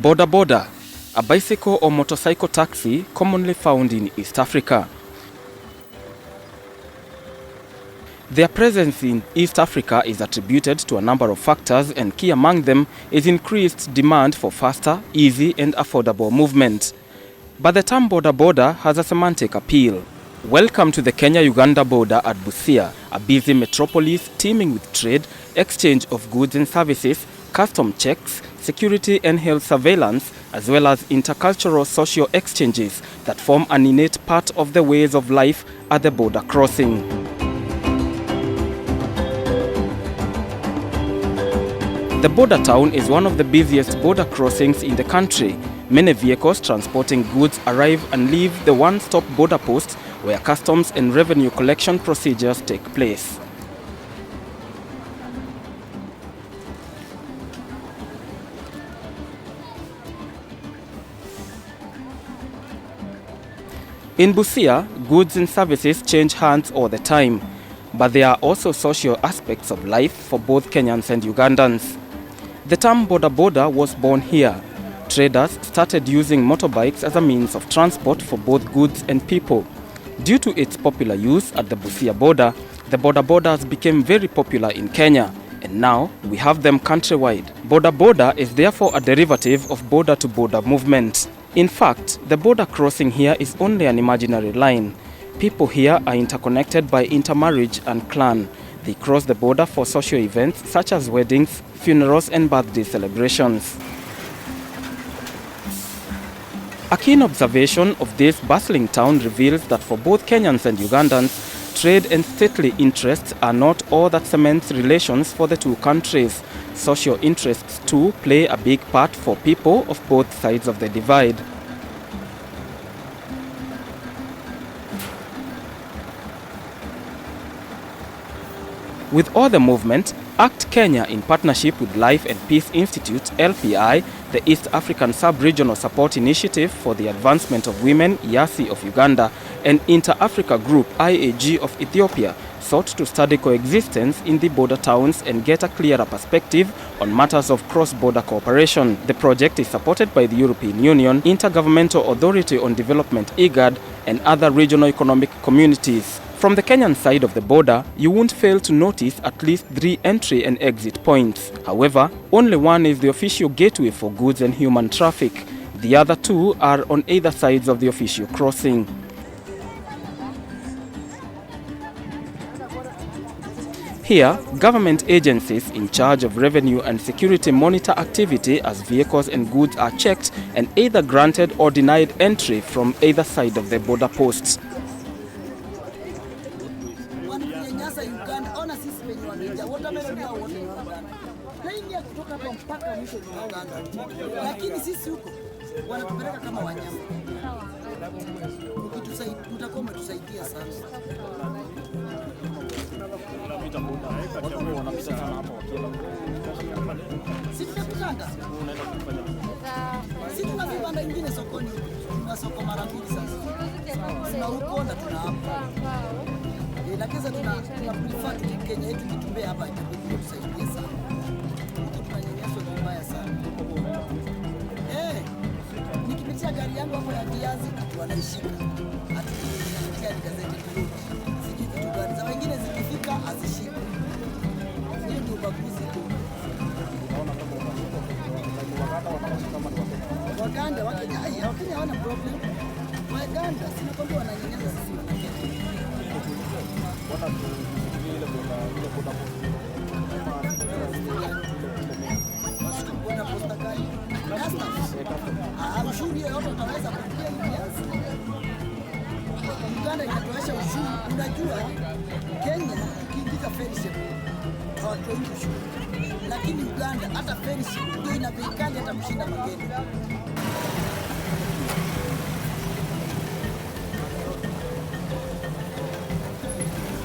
Boda boda, a bicycle or motorcycle taxi commonly found in East Africa. Their presence in East Africa is attributed to a number of factors, and key among them is increased demand for faster, easy and affordable movement. But the term boda boda has a semantic appeal. Welcome to the Kenya-Uganda border at Busia, a busy metropolis teeming with trade, exchange of goods and services, custom checks, security and health surveillance, as well as intercultural social exchanges that form an innate part of the ways of life at the border crossing. The border town is one of the busiest border crossings in the country. Many vehicles transporting goods arrive and leave the one-stop border post where customs and revenue collection procedures take place. In Busia, goods and services change hands all the time, but there are also social aspects of life for both Kenyans and Ugandans. The term boda boda was born here. Traders started using motorbikes as a means of transport for both goods and people. Due to its popular use at the Busia border, the boda bodas became very popular in Kenya, and now we have them countrywide. Boda boda is therefore a derivative of border-to-border movement. In fact, the border crossing here is only an imaginary line. People here are interconnected by intermarriage and clan. They cross the border for social events such as weddings, funerals and birthday celebrations. A keen observation of this bustling town reveals that for both Kenyans and Ugandans, trade and stately interests are not all that cements relations for the two countries. Social interests too play a big part for people of both sides of the divide. With all the movement, ACT Kenya, in partnership with Life and Peace Institute (LPI), the East African Sub-Regional Support Initiative for the Advancement of Women (YASI) of Uganda, and Inter-Africa Group (IAG) of Ethiopia, sought to study coexistence in the border towns and get a clearer perspective on matters of cross-border cooperation. The project is supported by the European Union, Intergovernmental Authority on Development (IGAD), and other regional economic communities. From the Kenyan side of the border, you won't fail to notice at least 3 entry and exit points. However, only one is the official gateway for goods and human traffic. The other 2 are on either sides of the official crossing. Here, government agencies in charge of revenue and security monitor activity as vehicles and goods are checked and either granted or denied entry from either side of the border posts.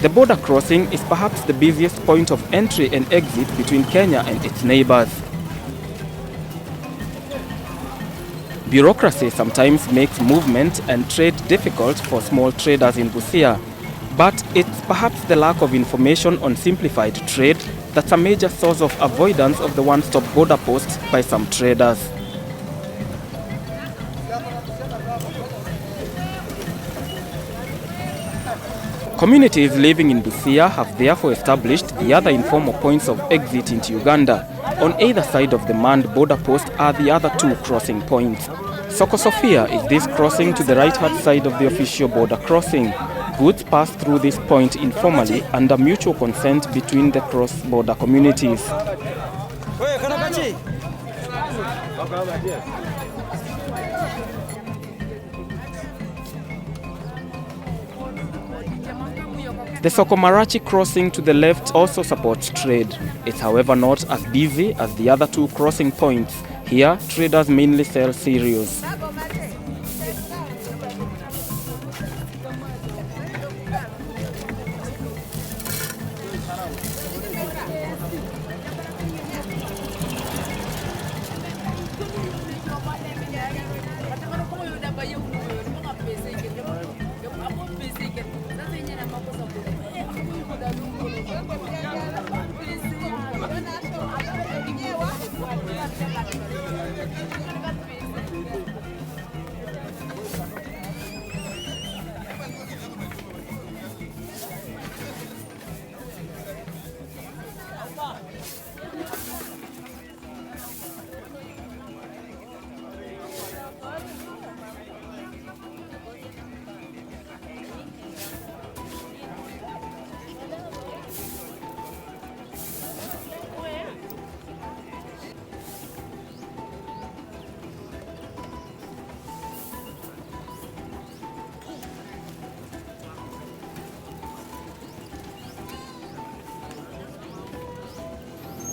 The border crossing is perhaps the busiest point of entry and exit between Kenya and its neighbors. Bureaucracy sometimes makes movement and trade difficult for small traders in Busia, but it's perhaps the lack of information on simplified trade that's a major source of avoidance of the one-stop border posts by some traders. Communities living in Busia have therefore established the other informal points of exit into Uganda. On either side of the manned border post are the other two crossing points. Soko Sofia is this crossing to the right-hand side of the official border crossing. Goods pass through this point informally under mutual consent between the cross-border communities. The Soko-Marachi crossing to the left also supports trade. It's however not as busy as the other two crossing points. Here, traders mainly sell cereals.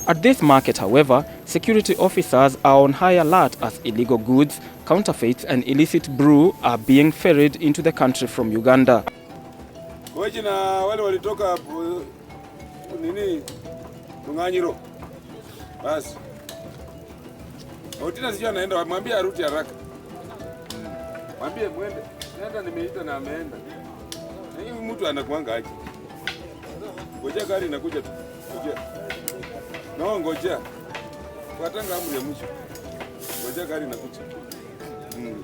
At this market, however, security officers are on high alert as illegal goods, counterfeits and illicit brew are being ferried into the country from Uganda. Wajina wale walitoka nini Tunganyiro. Basi. Otina sijui anaenda, mwambie arudi haraka. Mwambie mwende. Nenda nimeita na ameenda. Na hiyo mtu anakuanga aje. Ngoja gari inakuja tu. Ngoja. No, ngoja. Fuatanga amri ya mwisho. Ngoja gari inakuja.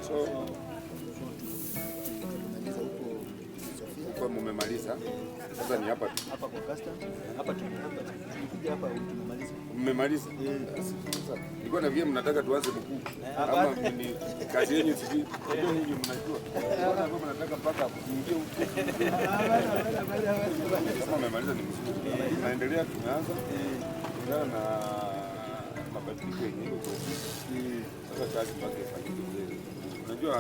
So kwa mmemaliza. Sasa ni hapa tu. Hapa kwa custom. Hapa tukija hapa tumemaliza. Mmemaliza? Sasa nilikuwa na vile mnataka tuanze mkuu. Ama ni kazi yenu sisi. Ndio nyinyi mnajua. Kama mnataka mpaka kuingia huko. Kama mmemaliza ni mzuri. Tunaendelea tunaanza. Kulingana na mabadiliko yenyewe kwa ofisi. Sasa kazi mpaka ifanyike. Unajua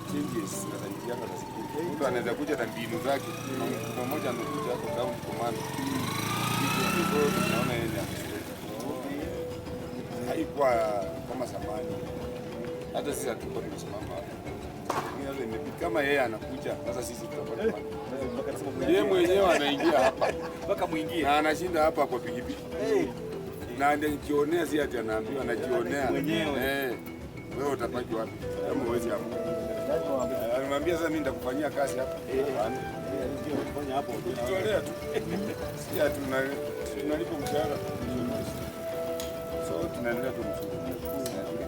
changes zinazojanga na siku. Mtu anaweza kuja na mbinu zake. Mmoja amekuja hapo down command. Hizo tunaona yeye haikuwa kama zamani. Hata sisi hatuko tumesimama hapa. Kama yeye anakuja, sasa sisi tutapata. Yeye mwenyewe anaingia hapa. Mpaka muingie. Na anashinda hapa kwa pikipiki. Na nikionea si ati anaambiwa, anajionea mwenyewe. Wewe utapaki wapi? Kama uwezi hapo. Alimwambia sasa mimi nitakufanyia kazi hapa. Fanya hapo. Tutolea tu. Si ati tunalipa mshahara. So tunaendelea kumshukuru.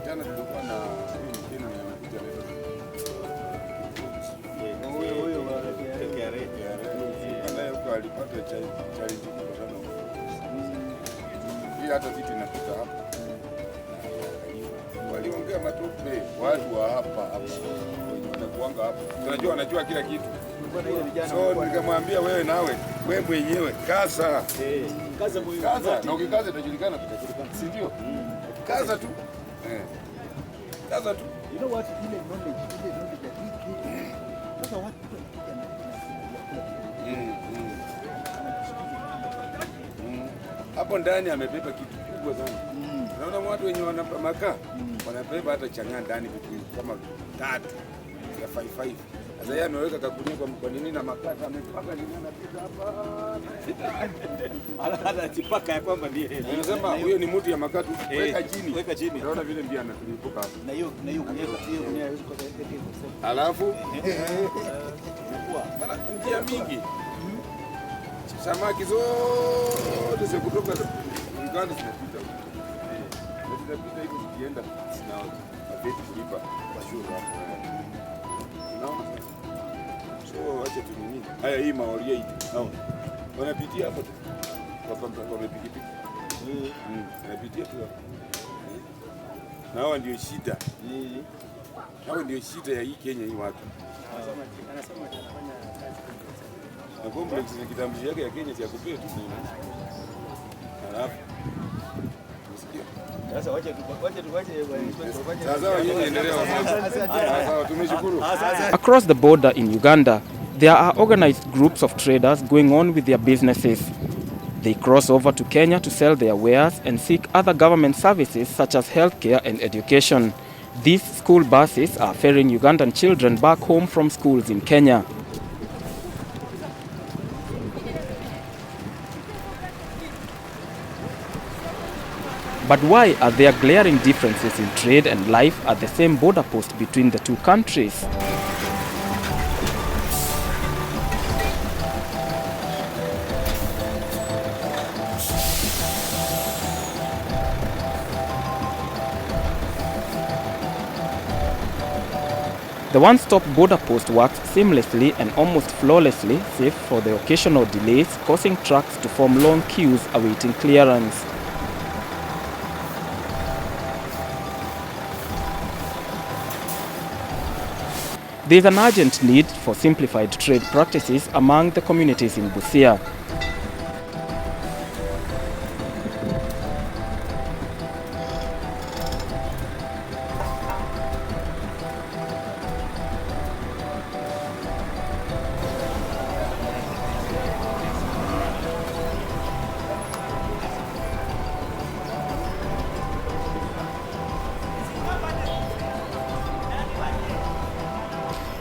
Jana tulikuwa na mwingine anakuja leo. Huyo baadaye huko alipata challenge kubwa sana. Hii hata vitu inapita hapa. Waliongea matope watu wa hapa wanakuanga hapa. Tunajua wanajua kila kitu. So nikamwambia wewe nawe wewe mwenyewe kaza. Kaza na ukikaza itajulikana kutajulikana. Si ndio? Kaza tu. Kaza tu. You know what? Ile knowledge ya hii. Sasa watu hapo ndani amebeba kitu kubwa sana. Unaona watu wenye wanapa makaa wanabeba hata chang'aa ndani kama 3 ya 55. Sasa yeye ameweka kakunia kwa nini na makaa amepaka nini anapita hapa. anatipaka ya kwamba ndiye. Anasema huyo ni mtu ya makaa tu. Weka chini. Weka chini. Unaona vile ndio anatulipuka hapa. Na hiyo Alafu njia mingi. Samaki zote za kutoka Uganda zinapita. Zinapita hivi zikienda zinao. Abeti kulipa bashuru hapo. Unaona? So So acha tu nini. Haya hii maoria hii. Naona. Wanapitia hapo tu. Kwa pikipiki. Wanapitia tu hapo. Na hao ndio shida. Hao ndio shida ya hii Kenya hii watu. Anasema atafanya kazi. Na complex ni kitambulisho yake ya Kenya cha kupea tu nini. Alafu sasa wacha across the border in Uganda, there are organized groups of traders going on with their businesses. They cross over to Kenya to sell their wares and seek other government services such as healthcare and education. These school buses are ferrying Ugandan children back home from schools in Kenya. But why are there glaring differences in trade and life at the same border post between the two countries? The one-stop border post works seamlessly and almost flawlessly, save for the occasional delays, causing trucks to form long queues awaiting clearance. There is an urgent need for simplified trade practices among the communities in Busia.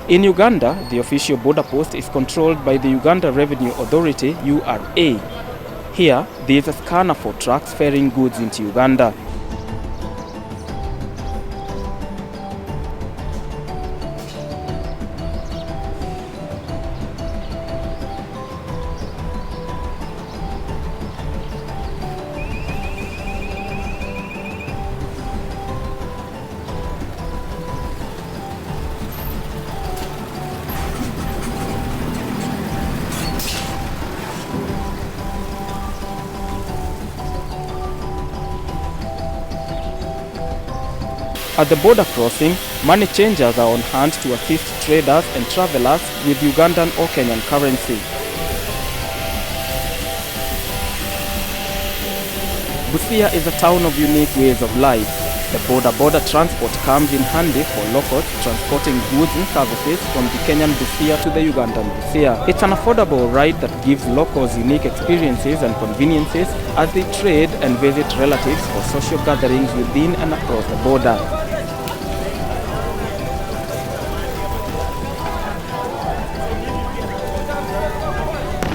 In Uganda, the official border post is controlled by the Uganda Revenue Authority, URA. Here, there is a scanner for trucks ferrying goods into Uganda. At the border crossing, money changers are on hand to assist traders and travelers with Ugandan or Kenyan currency. Busia is a town of unique ways of life. The border transport comes in handy for locals transporting goods and services from the Kenyan Busia to the Ugandan Busia. It's an affordable ride that gives locals unique experiences and conveniences as they trade and visit relatives for social gatherings within and across the border.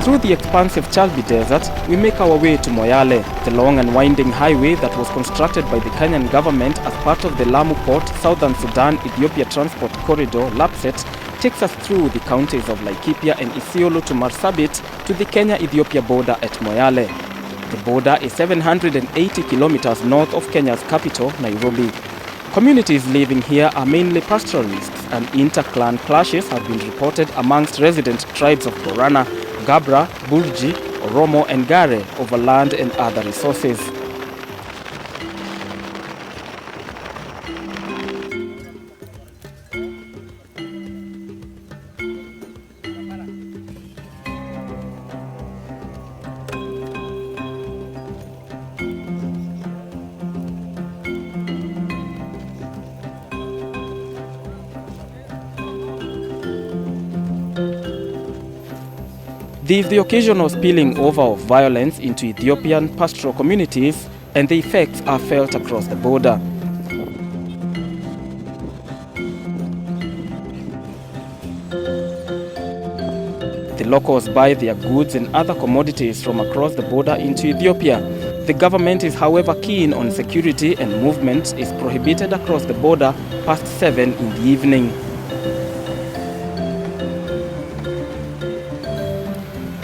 Through the expansive Chalbi Desert, we make our way to Moyale, the long and winding highway that was constructed by the Kenyan government as part of the Lamu Port Southern Sudan-Ethiopia Transport Corridor (LAPSSET) takes us through the counties of Laikipia and Isiolo to Marsabit to the Kenya-Ethiopia border at Moyale. The border is 780 kilometers north of Kenya's capital, Nairobi. Communities living here are mainly pastoralists, and inter-clan clashes have been reported amongst resident tribes of Borana, Gabra, Burji, Oromo and Gare over land and other resources. There is the occasional spilling over of violence into Ethiopian pastoral communities, and the effects are felt across the border. The locals buy their goods and other commodities from across the border into Ethiopia. The government is, however, keen on security, and movement is prohibited across the border past 7 in the evening.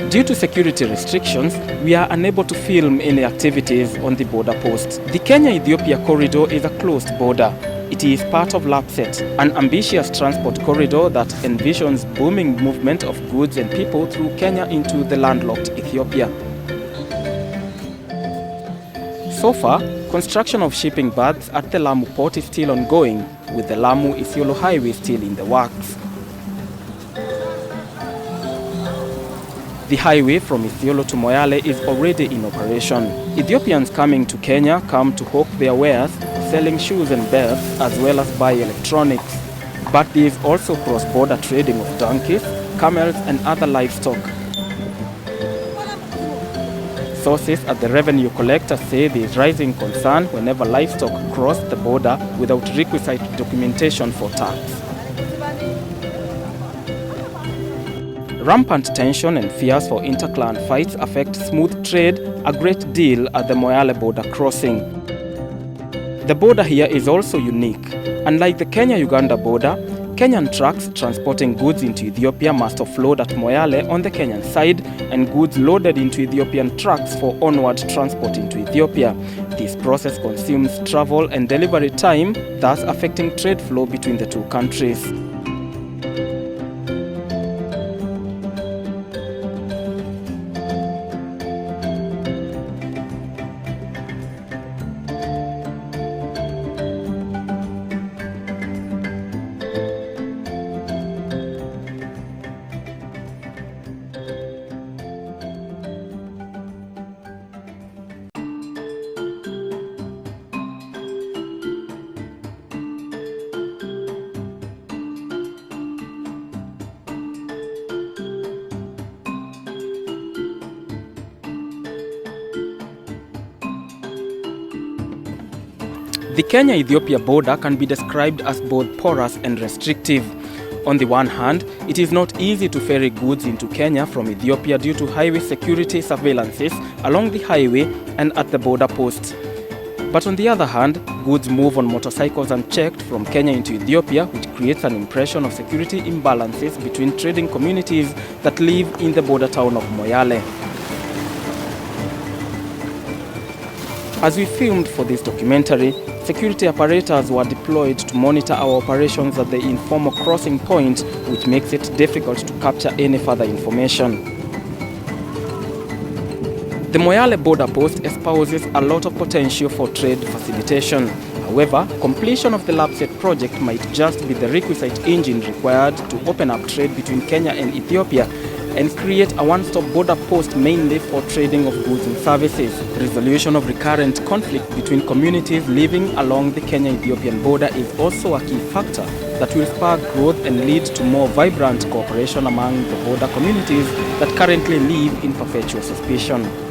Due to security restrictions, we are unable to film any activities on the border post. The Kenya-Ethiopia corridor is a closed border. It is part of LAPSSET, an ambitious transport corridor that envisions booming movement of goods and people through Kenya into the landlocked Ethiopia. So far, construction of shipping berths at the Lamu port is still ongoing, with the Lamu-Isiolo highway still in the works. The highway from Isiolo to Moyale is already in operation. Ethiopians coming to Kenya come to hawk their wares, selling shoes and belts as well as buy electronics. But there is also cross-border trading of donkeys, camels and other livestock. Sources at the revenue collector say there is rising concern whenever livestock cross the border without requisite documentation for tax. Rampant tension and fears for inter-clan fights affect smooth trade a great deal at the Moyale border crossing. The border here is also unique. Unlike the Kenya-Uganda border, Kenyan trucks transporting goods into Ethiopia must offload at Moyale on the Kenyan side and goods loaded into Ethiopian trucks for onward transport into Ethiopia. This process consumes travel and delivery time, thus affecting trade flow between the two countries. The Kenya-Ethiopia border can be described as both porous and restrictive. On the one hand, it is not easy to ferry goods into Kenya from Ethiopia due to highway security surveillances along the highway and at the border posts. But on the other hand, goods move on motorcycles unchecked from Kenya into Ethiopia, which creates an impression of security imbalances between trading communities that live in the border town of Moyale. As we filmed for this documentary, security operators were deployed to monitor our operations at the informal crossing point, which makes it difficult to capture any further information. The Moyale border post espouses a lot of potential for trade facilitation. However, completion of the LAPSSET project might just be the requisite engine required to open up trade between Kenya and Ethiopia and create a one-stop border post mainly for trading of goods and services. Resolution of recurrent conflict between communities living along the Kenya-Ethiopian border is also a key factor that will spur growth and lead to more vibrant cooperation among the border communities that currently live in perpetual suspicion.